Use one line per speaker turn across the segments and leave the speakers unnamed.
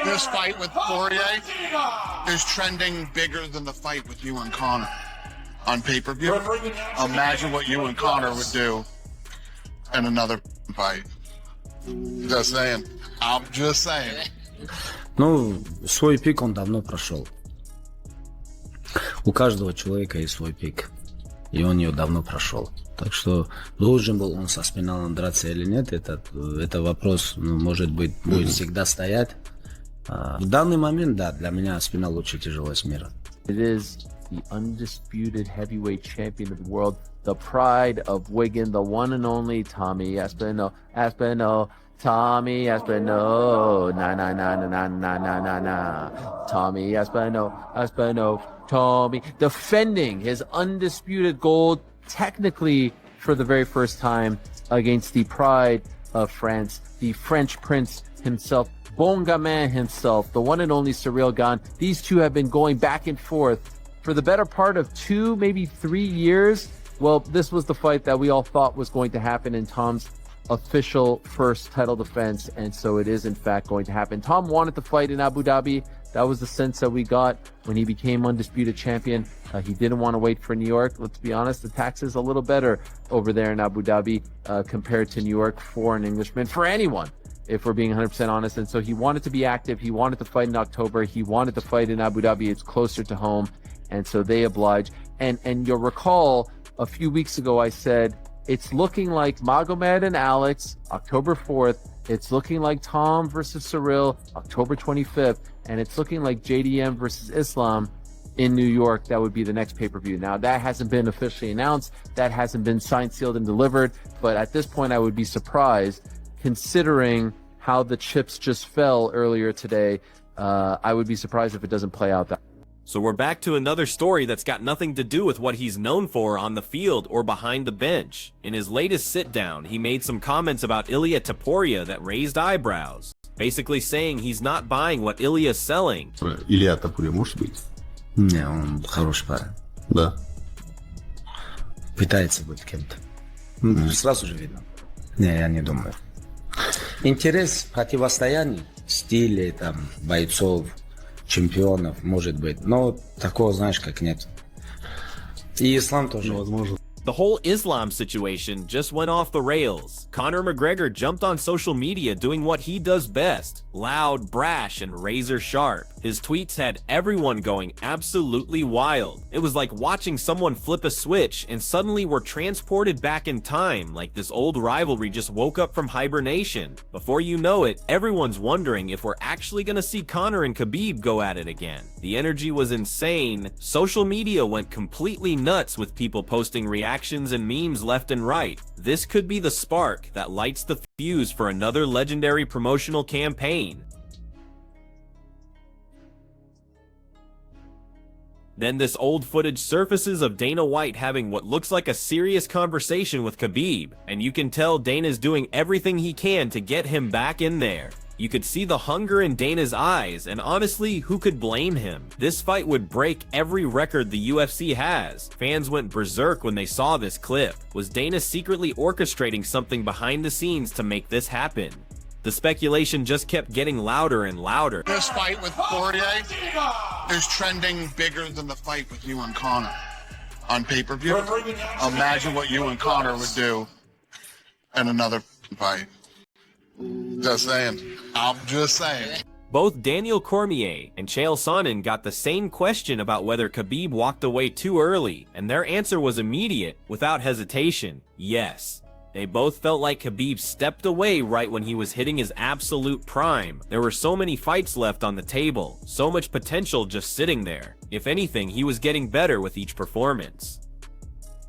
This fight with Poirier is trending bigger than the fight with you and Conor on pay-per-view. Imagine what you and Conor would do in another fight. Just saying. I'm just saying.
Ну, свой пик он давно прошел. У каждого человека есть свой пик. И он ее давно прошел. Так что должен был он с Аспиналом драться или нет, это вопрос, может быть, будет всегда стоять. В данный момент, да, для меня Аспинал лучший тяжеловес мира.
It is the undisputed heavyweight champion of the world, the pride of Wigan, the one and only Tommy Aspinall. Tommy Aspinall, Tommy Aspinall, Tommy, defending his undisputed gold, technically for the very first time against the pride of France, the French prince himself, Bon Gamin himself, the one and only Cyril Gane. These two have been going back and forth for the better part of 2, maybe 3 years. Well, this was the fight that we all thought was going to happen in Tom's official first title defense, and so it is in fact going to happen. Tom wanted to fight in Abu Dhabi. That was the sense that we got when he became undisputed champion. He didn't want to wait for New York. Let's be honest, the tax is a little better over there in Abu Dhabi compared to New York for an Englishman, for anyone, if we're being 100% honest. And so he wanted to be active. He wanted to fight in October. He wanted to fight in Abu Dhabi. It's closer to home, and so they oblige. And you'll recall a few weeks ago I said, it's looking like Magomed and Alex, October 4th. It's looking like Tom versus Cyril, October 25th. And it's looking like JDM versus Islam in New York. That would be the next pay-per-view. Now, that hasn't been officially announced. That hasn't been signed, sealed, and delivered. But at this point, I would be surprised, considering how the chips just fell earlier today. I would be surprised if it doesn't play out that way.
So we're back to another story that's got nothing to do with what he's known for on the field or behind the bench. In his latest sit-down, he made some comments about Ilia Topuria that raised eyebrows, basically saying he's not buying what Ilia's selling.
Илья Topuria может быть?
Не, он хороший парень.
Да.
Пытается быть кем-то. Сразу же видно. Не, я не думаю. Интерес противостояний, стилей, там, бойцов, чемпионов, может быть. Но такого, знаешь, как нет. И Ислам тоже.
Возможно.
The whole Islam situation just went off the rails. Conor McGregor jumped on social media doing what he does best, loud, brash, and razor sharp. His tweets had everyone going absolutely wild. It was like watching someone flip a switch and suddenly we're transported back in time, like this old rivalry just woke up from hibernation. Before you know it, everyone's wondering if we're actually gonna see Conor and Khabib go at it again. The energy was insane. Social media went completely nuts with people posting reactions and memes left and right. This could be the spark that lights the fuse for another legendary promotional campaign. Then this old footage surfaces of Dana White having what looks like a serious conversation with Khabib, and you can tell Dana's doing everything he can to get him back in there. You could see the hunger in Dana's eyes, and honestly, who could blame him? This fight would break every record the UFC has. Fans went berserk when they saw this clip. Was Dana secretly orchestrating something behind the scenes to make this happen? The speculation just kept getting louder and louder.
This fight with Poirier is trending bigger than the fight with you and Conor on pay-per-view. Imagine what you and Conor would do in another fight. Just saying. I'm just saying.
Both Daniel Cormier and Chael Sonnen got the same question about whether Khabib walked away too early, and their answer was immediate, without hesitation, yes. They both felt like Khabib stepped away right when he was hitting his absolute prime. There were so many fights left on the table, so much potential just sitting there. If anything, he was getting better with each performance.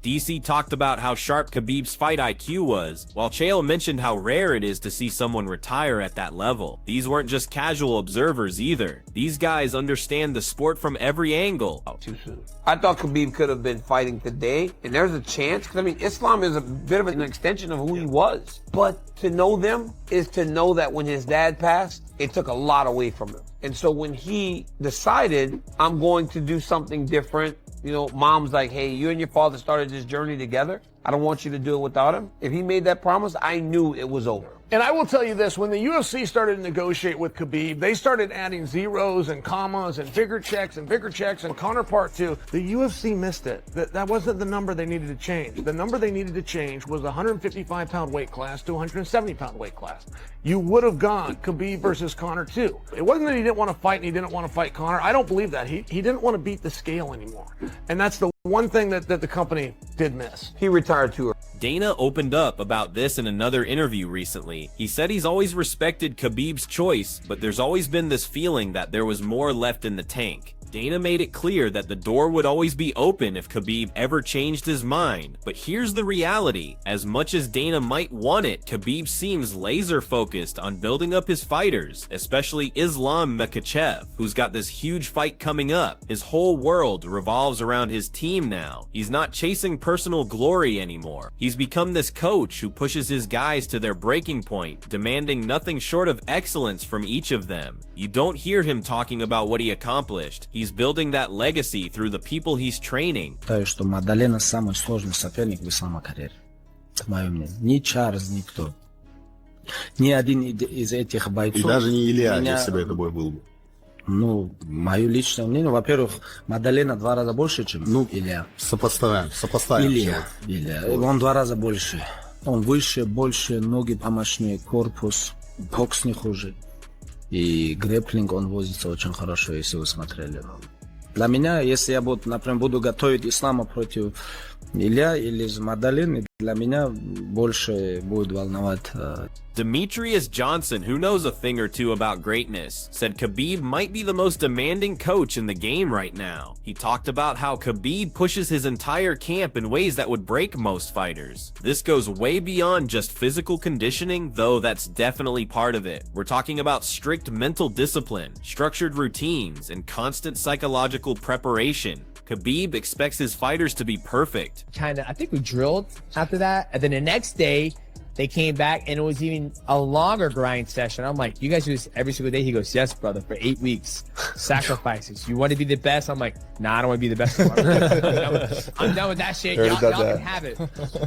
DC talked about how sharp Khabib's fight IQ was, while Chael mentioned how rare it is to see someone retire at that level. These weren't just casual observers either. These guys understand the sport from every angle.
Too soon. I thought Khabib could have been fighting today, and there's a chance, because I mean, Islam is a bit of an extension of who he was. But to know them is to know that when his dad passed, it took a lot away from him. And so when he decided, I'm going to do something different, you know, mom's like, hey, you and your father started this journey together. I don't want you to do it without him. If he made that promise, I knew it was over.
And I will tell you this, when the UFC started to negotiate with Khabib, they started adding zeros and commas and bigger checks and Conor Part 2. The UFC missed it. That wasn't the number they needed to change. The number they needed to change was the 155-pound weight class to 170-pound weight class. You would have gone Khabib versus Conor too. It wasn't that he didn't want to fight and he didn't want to fight Conor. I don't believe that. He didn't want to beat the scale anymore. And that's the one thing that the company did miss.
He retired too early.
Dana opened up about this in another interview recently. He said he's always respected Khabib's choice, but there's always been this feeling that there was more left in the tank. Dana made it clear that the door would always be open if Khabib ever changed his mind. But here's the reality. As much as Dana might want it, Khabib seems laser focused on building up his fighters, especially Islam Makhachev, who's got this huge fight coming up. His whole world revolves around his team now. He's not chasing personal glory anymore. He's become this coach who pushes his guys to their breaking point, demanding nothing short of excellence from each of them. You don't hear him talking about what he accomplished. He's building that legacy through the people he's training.
Считаю, что Мадалена самый сложный соперник в исламской карьере. Это мое мнение. Ни Чарльз, никто. Ни один из этих бойцов.
И даже не Илья, если бы это бой был бы.
Ну, мое личное мнение, во-первых, Мадалена 2 раза больше, чем Илья.
Сопоставим.
Илья. Он 2 раза больше. Он выше, больше, ноги помощнее, корпус, бокс не хуже. И грэпплинг, он возится очень хорошо, если вы смотрели. Для меня, если я например, буду готовить Ислама против Илья или Мадалины, для меня больше будет волновать.
Demetrius Johnson, who knows a thing or two about greatness, said Khabib might be the most demanding coach in the game right now. He talked about how Khabib pushes his entire camp in ways that would break most fighters. This goes way beyond just physical conditioning, though that's definitely part of it. We're talking about strict mental discipline, structured routines, and constant psychological preparation. Khabib expects his fighters to be perfect.
I think we drilled after that, and then the next day they came back and it was even a longer grind session. I'm like, you guys do this every single day? He goes, yes, brother, for 8 weeks. Sacrifices. You want to be the best? I'm like, nah, I don't want to be the best. I'm done with that shit. Y'all can have it.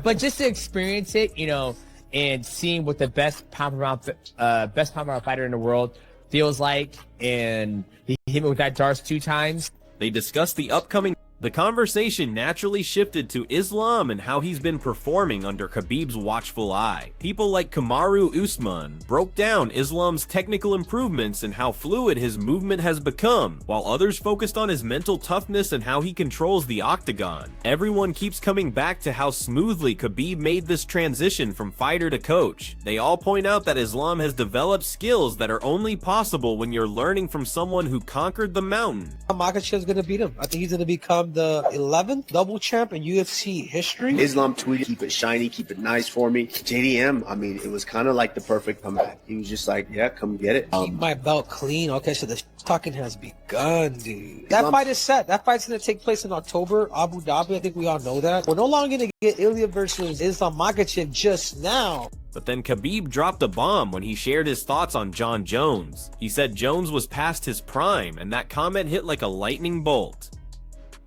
But just to experience it, you know, and seeing what the best pound for pound fighter in the world feels like, and he hit me with that darts 2 times.
They discussed the upcoming. The conversation naturally shifted to Islam and how he's been performing under Khabib's watchful eye. People like Kamaru Usman broke down Islam's technical improvements and how fluid his movement has become, while others focused on his mental toughness and how he controls the octagon. Everyone keeps coming back to how smoothly Khabib made this transition from fighter to coach. They all point out that Islam has developed skills that are only possible when you're learning from someone who conquered the mountain.
Makhachev's gonna beat him. I think he's gonna become the 11th double champ in UFC history.
Islam tweeted, keep it shiny, keep it nice for me. JDM, I mean, it was kind of like the perfect comeback. He was just like, yeah, come get it.
Keep my belt clean. Okay, so the talking has begun, dude. That fight is set. That fight's going to take place in October, Abu Dhabi. I think we all know that. We're no longer going to get Ilia versus Islam Makhachev just now.
But then Khabib dropped a bomb when he shared his thoughts on Jon Jones. He said Jones was past his prime, and that comment hit like a lightning bolt.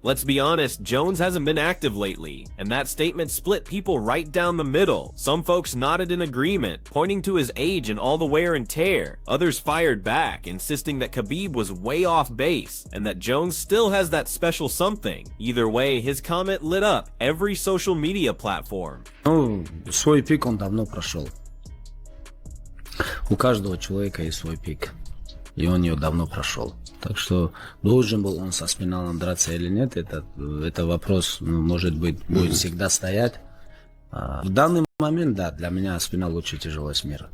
Let's be honest, Jones hasn't been active lately, and that statement split people right down the middle. Some folks nodded in agreement, pointing to his age and all the wear and tear. Others fired back, insisting that Khabib was way off base, and that Jones still has that special something. Either way, his comment lit up every social media platform.
Ну, свой пик он давно прошел. У каждого человека есть свой пик, и он ее давно прошел. Так что должен был он с Аспиналом драться или нет, это вопрос, может быть, будет всегда стоять. В данный момент, да, для меня Аспинал лучший тяжеловес мира.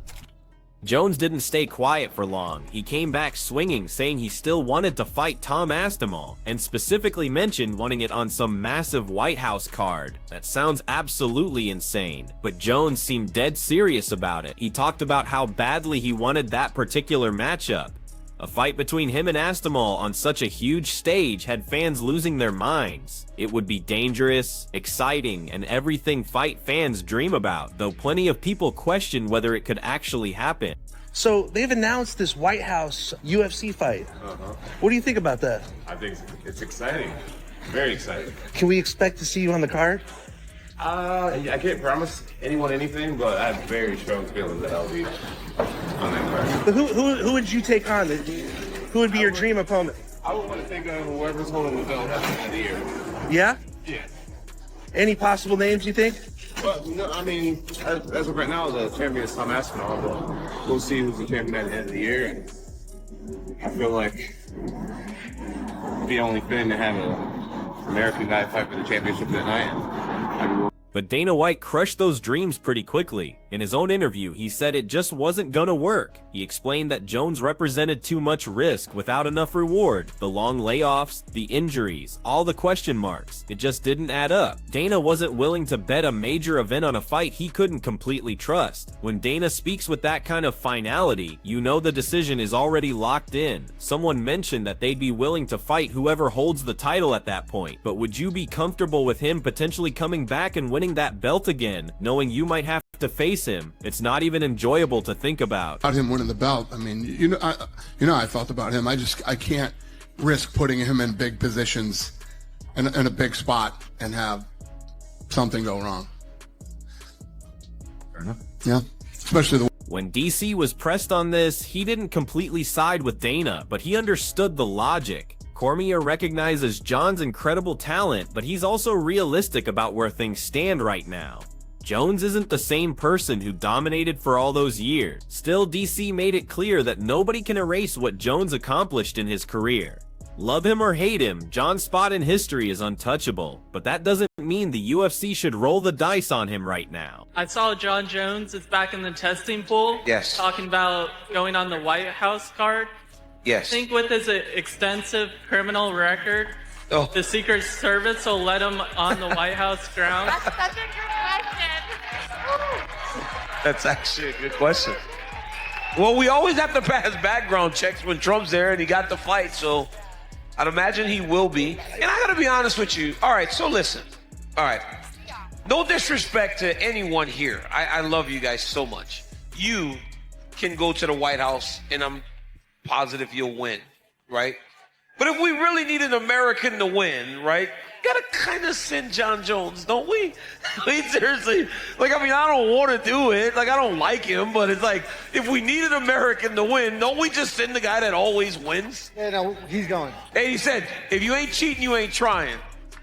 Jones didn't stay quiet for long. He came back swinging, saying he still wanted to fight Tom Aspinall, and specifically mentioned wanting it on some massive White House card. That sounds absolutely insane, but Jones seemed dead serious about it. He talked about how badly he wanted that particular matchup. A fight between him and Aspinall on such a huge stage had fans losing their minds. It would be dangerous, exciting, and everything fight fans dream about, though plenty of people question whether it could actually happen.
So they've announced this White House UFC fight. What do you think about that?
I think it's exciting. Very exciting.
Can we expect to see you on the card?
I can't promise anyone anything, but I have very strong feelings that I'll be on that card.
Who would you take on? Who would be your dream opponent?
I would want to take on whoever's holding the belt at the end of the year.
Yeah?
Yeah.
Any possible names you think?
Well, no, I mean, as of right now, the champion is Tom Aspinall, but we'll see who's the champion at the end of the year. And I feel like it'd be only fitting to have an American guy fight for the championship that night.
But Dana White crushed those dreams pretty quickly. In his own interview, he said it just wasn't gonna work. He explained that Jones represented too much risk without enough reward. The long layoffs, the injuries, all the question marks. It just didn't add up. Dana wasn't willing to bet a major event on a fight he couldn't completely trust. When Dana speaks with that kind of finality, you know the decision is already locked in. Someone mentioned that they'd be willing to fight whoever holds the title at that point. But would you be comfortable with him potentially coming back and winning that belt again, knowing you might have to face him? It's not even enjoyable to think about.
About him winning the belt, I mean, I felt about him. I can't risk putting him in big positions in a big spot and have something go wrong.
Fair enough.
Yeah, especially
When DC was pressed on this, he didn't completely side with Dana, but he understood the logic. Cormier recognizes Jon's incredible talent, but he's also realistic about where things stand right now. Jones isn't the same person who dominated for all those years. Still, DC made it clear that nobody can erase what Jones accomplished in his career. Love him or hate him, Jon's spot in history is untouchable, but that doesn't mean the UFC should roll the dice on him right now.
I saw Jon Jones is back in the testing pool.
Yes.
Talking about going on the White House card.
Yes.
I think with his extensive criminal record, the Secret Service will let him on the White House grounds.
That's such a good question.
That's actually a good question. Well, we always have to pass background checks when Trump's there and he got the fight, so I'd imagine he will be. And I gotta be honest with you. All right, so listen. All right. No disrespect to anyone here. I love you guys so much. You can go to the White House and I'm positive you'll win, right? But if we really need an American to win, right, gotta kind of send Jon Jones, don't we? I mean, seriously, I don't want to do it. I don't like him, but it's like, if we need an American to win, don't we just send the guy that always wins?
Yeah, no, he's going.
And he said, if you ain't cheating, you ain't trying.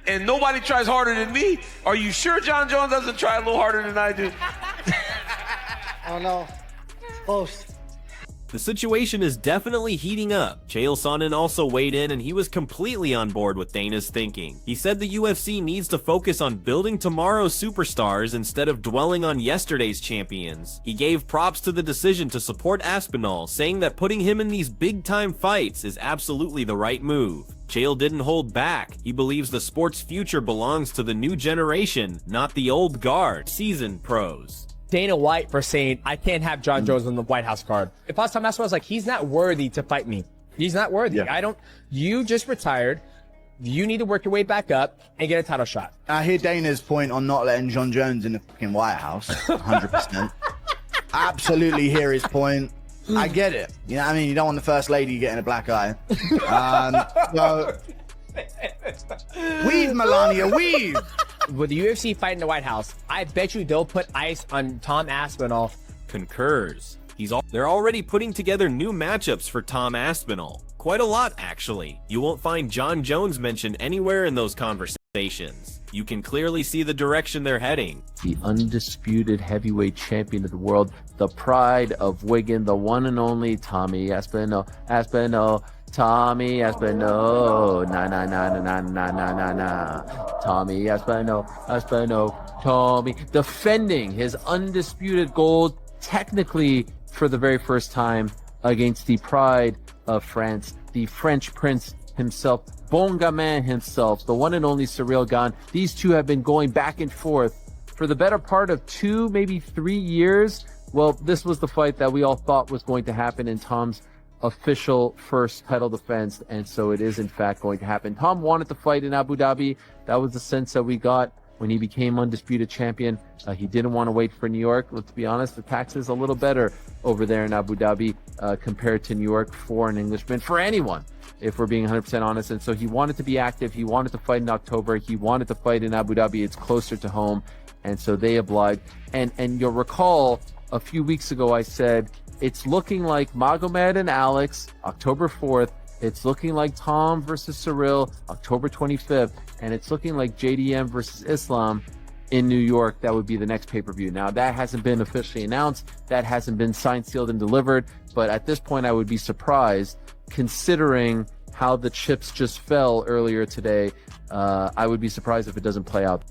And nobody tries harder than me. Are you sure Jon Jones doesn't try a little harder than I do?
Oh, no. It's close.
The situation is definitely heating up. Chael Sonnen also weighed in and he was completely on board with Dana's thinking. He said the UFC needs to focus on building tomorrow's superstars instead of dwelling on yesterday's champions. He gave props to the decision to support Aspinall, saying that putting him in these big-time fights is absolutely the right move. Chael didn't hold back. He believes the sport's future belongs to the new generation, not the old guard, seasoned pros.
Dana White for saying, I can't have Jon Jones on the White House card. If I was Tom Aspinall, I was like, he's not worthy to fight me. He's not worthy.
Yeah.
You just retired. You need to work your way back up and get a title shot.
I hear Dana's point on not letting Jon Jones in the fucking White House, 100%. Absolutely hear his point. I get it. You know what I mean? You don't want the first lady getting a black eye. So, weave, Melania, weave.
With the UFC fighting the White House, I bet you they'll put ice on Tom Aspinall.
Concurs. They're already putting together new matchups for Tom Aspinall. Quite a lot, actually. You won't find Jon Jones mentioned anywhere in those conversations. You can clearly see the direction they're heading.
The undisputed heavyweight champion of the world, the pride of Wigan, the one and only Tommy Aspinall. Tommy Aspinall, Tommy Aspinall, Tommy, defending his undisputed gold, technically for the very first time against the pride of France, the French prince himself, Bon Gamin himself, the one and only Cyril Gane. These two have been going back and forth for the better part of 2, maybe 3 years. Well, this was the fight that we all thought was going to happen in Tom's official first title defense, and so it is in fact going to happen. Tom wanted to fight in Abu Dhabi. That was the sense that we got when he became undisputed champion. He didn't want to wait for New York. Let's be honest, the tax is a little better over there in Abu Dhabi compared to New York for an Englishman, for anyone, if we're being 100% honest. And so he wanted to be active. He wanted to fight in October. He wanted to fight in Abu Dhabi. It's closer to home. and so they obliged. And you'll recall a few weeks ago I said it's looking like Magomed and Alex, October 4th. It's looking like Tom versus Cyril, October 25th, and it's looking like JDM versus Islam in New York. That would be the next pay-per-view. Now, that hasn't been officially announced. That hasn't been signed, sealed, and delivered. But at this point, I would be surprised, considering how the chips just fell earlier today. I would be surprised if it doesn't play out.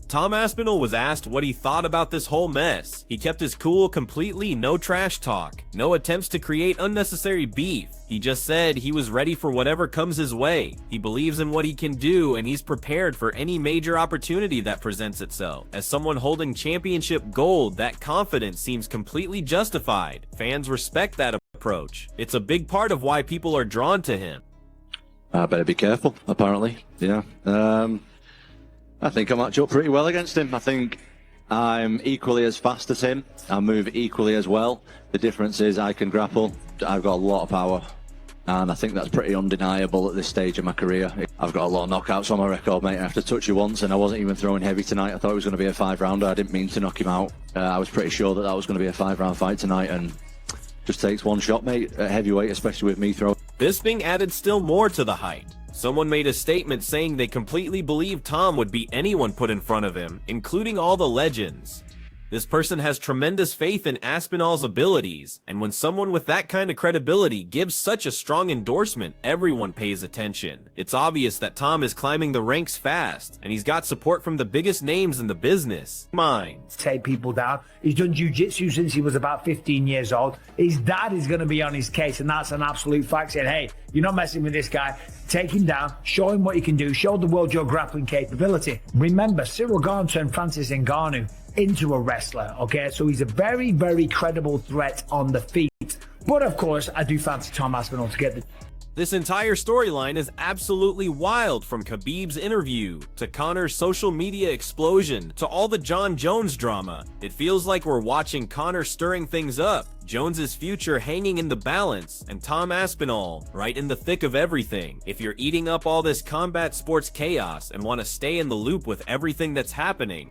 Tom Aspinall was asked what he thought about this whole mess. He kept his cool completely, no trash talk, no attempts to create unnecessary beef. He just said he was ready for whatever comes his way. He believes in what he can do, and he's prepared for any major opportunity that presents itself. As someone holding championship gold, that confidence seems completely justified. Fans respect that approach. It's a big part of why people are drawn to him.
I better be careful, apparently. Yeah. I think I match up pretty well against him. I think I'm equally as fast as him. I move equally as well. The difference is I can grapple. I've got a lot of power. And I think that's pretty undeniable at this stage of my career. I've got a lot of knockouts on my record, mate. I have to touch you once, and I wasn't even throwing heavy tonight. I thought it was going to be a 5-rounder. I didn't mean to knock him out. I was pretty sure that that was going to be a 5-round fight tonight, and just takes one shot, mate, at heavyweight, especially with me throwing.
This being added still more to the hype. Someone made a statement saying they completely believe Tom would beat anyone put in front of him, including all the legends. This person has tremendous faith in Aspinall's abilities, and when someone with that kind of credibility gives such a strong endorsement, everyone pays attention. It's obvious that Tom is climbing the ranks fast, and he's got support from the biggest names in the business.
Take people down. He's done jiu-jitsu since he was about 15 years old. His dad is going to be on his case, and that's an absolute fact, saying, hey, you're not messing with this guy. Take him down, show him what you can do, show the world your grappling capability. Remember, Cyril Gane turned Francis Ngannou into a wrestler, okay? So he's a very, very credible threat on the feet. But of course, I do fancy Tom Aspinall to get the...
This entire storyline is absolutely wild, from Khabib's interview, to Conor's social media explosion, to all the Jon Jones drama. It feels like we're watching Conor stirring things up, Jones's future hanging in the balance, and Tom Aspinall right in the thick of everything. If you're eating up all this combat sports chaos and want to stay in the loop with everything that's happening,